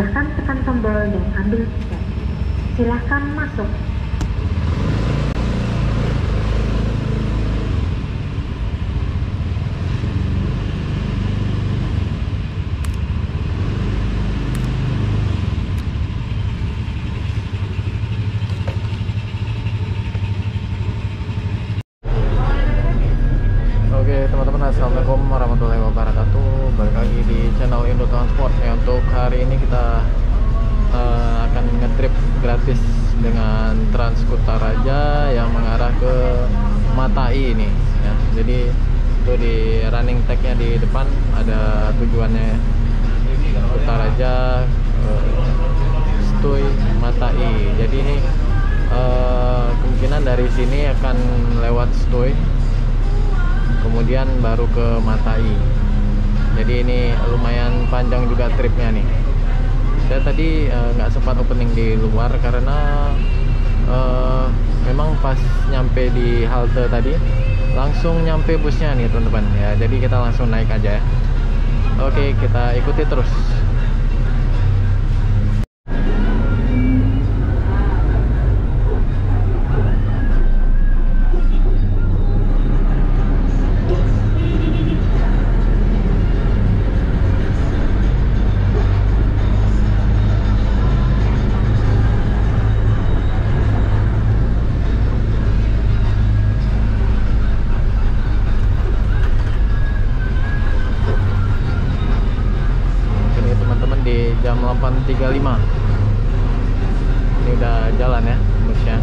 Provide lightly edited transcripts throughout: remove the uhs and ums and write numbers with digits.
Silahkan tekan tombol dan ambil tiket. Silahkan masuk. Oke teman-teman, assalamualaikum warahmatullahi wabarakatuh. Balik lagi di channel Indo Transport ya. Untuk hari ini kita akan ngetrip gratis dengan Trans Kutaraja yang mengarah ke Matai ini ya. Jadi itu di running tag-nya di depan ada tujuannya Kutaraja, Stuy, Matai. Jadi ini kemungkinan dari sini akan lewat Stuy, kemudian baru ke Matai. Jadi ini lumayan panjang juga tripnya nih. Saya tadi nggak sempat opening di luar karena memang pas nyampe di halte tadi langsung nyampe busnya nih teman-teman ya. Jadi kita langsung naik aja ya. Oke, kita ikuti terus. Jam 8.35 ini udah jalan ya busnya.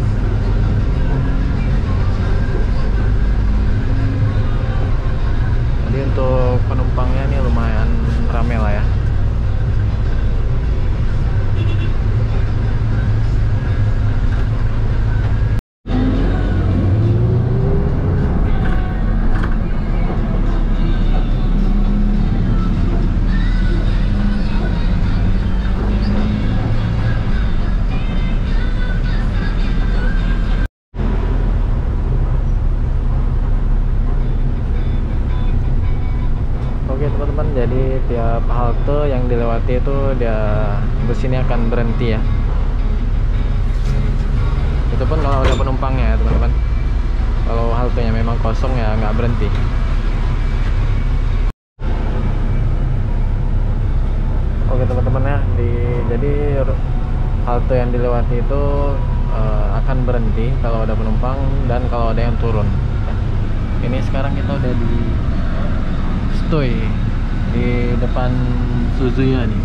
Jadi untuk penumpangnya ini lumayan rame lah ya. Oke teman-teman, jadi tiap halte yang dilewati itu bus ini akan berhenti ya. Itu pun kalau ada penumpangnya ya teman-teman. Kalau haltenya memang kosong ya nggak berhenti. Oke teman-teman ya, jadi halte yang dilewati itu akan berhenti kalau ada penumpang dan kalau ada yang turun. Ini sekarang kita udah di Stuy di depan Suzuya nih.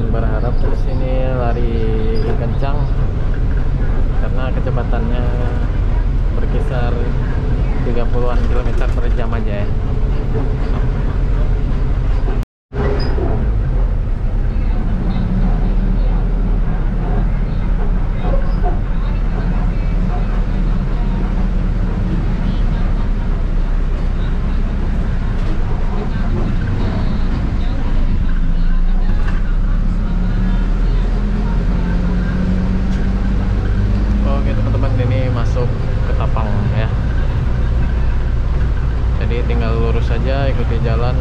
Berharap terus ini lari kencang karena kecepatannya berkisar 30-an kilometer per jam aja ya. Tinggal lurus saja, ikuti jalan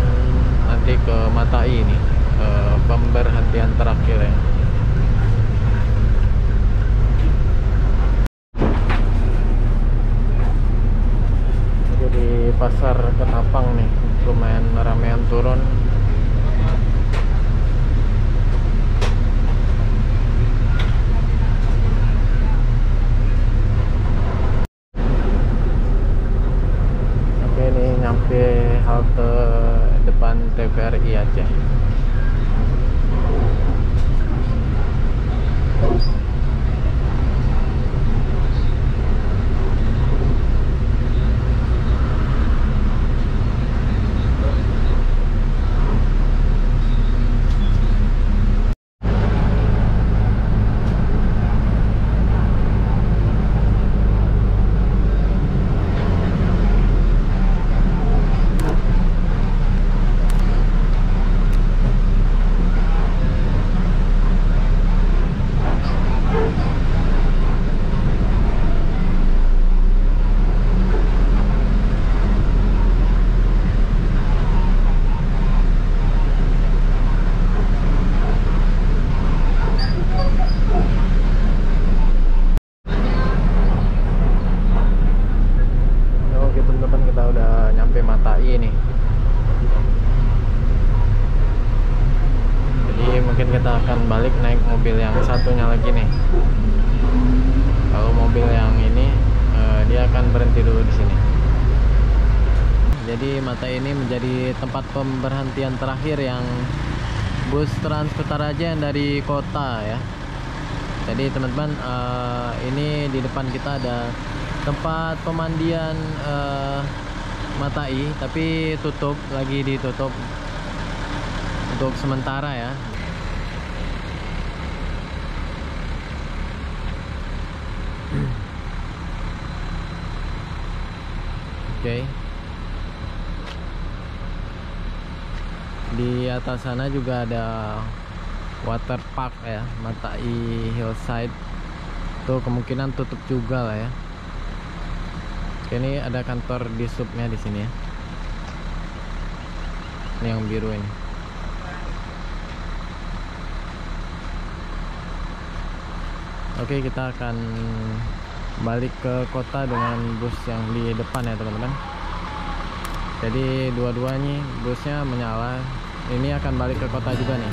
nanti ke Matai ini, pemberhentian terakhir ya. Jadi pasar Ketapang nih lumayan ramean turun. nyampe halte depan TVRI Aceh. Nih, jadi mungkin kita akan balik naik mobil yang satunya lagi nih. Kalau mobil yang ini dia akan berhenti dulu di sini. Jadi Mata ini menjadi tempat pemberhentian terakhir yang bus Trans-Kutaraja yang dari kota ya. Jadi teman-teman, ini di depan kita ada tempat pemandian Matai, tapi lagi ditutup untuk sementara ya. Oke. Di atas sana juga ada water park ya, Matai Hillside. Tuh kemungkinan tutup juga lah ya. Ini ada kantor di subnya di sini ya. Ini yang biru ini. Oke, kita akan balik ke kota dengan bus yang di depan ya teman-teman. Jadi dua-duanya busnya menyala. Ini akan balik ke kota juga nih.